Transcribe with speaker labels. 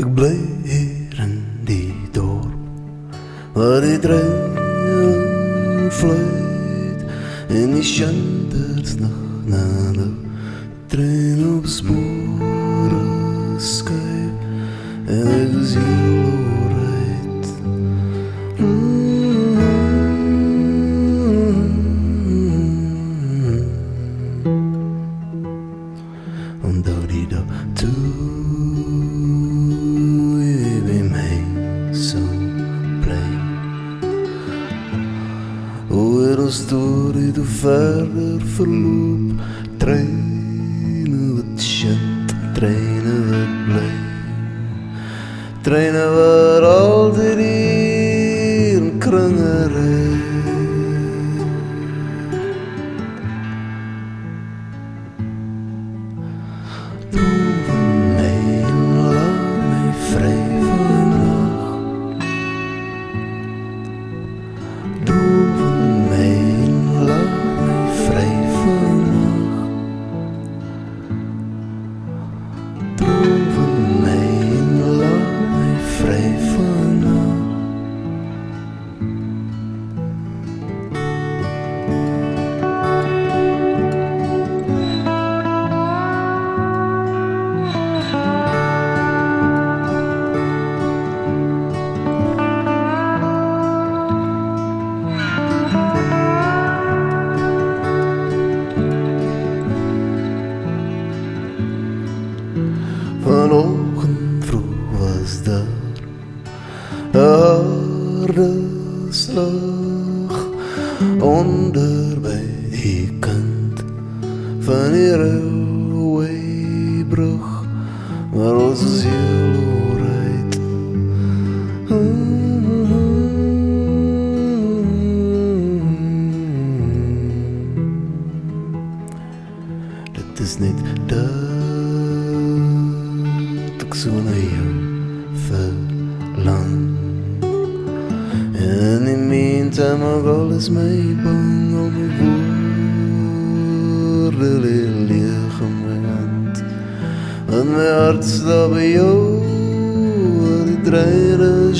Speaker 1: Ik bleef hier in die dorp waar die trein vliegt en die schantert nog naar de trein op sporen schuift en ik zie hoe rijdt. En door die dag toe bij mij zo blij. Hoe er story de verder verloop, treinen wat shit, treinen wat blij. Treinen waar altijd hier een kringen rijdt. Doe van mij en laat mij vrij vannacht. Doe van mij en laat mij vrij vannacht. Doe van mij en laat mij vrij vannacht. Vanochtend vroeg was daar een harde slag onder bij die kant van die railwaybrug waar onze ziel rijdt. Dit is niet dat ik zo naar jou verlang. En in meantime ook alles mij bang om mijn woorden leeg in mijn hand. Want mijn hart staat bij jou, die treinen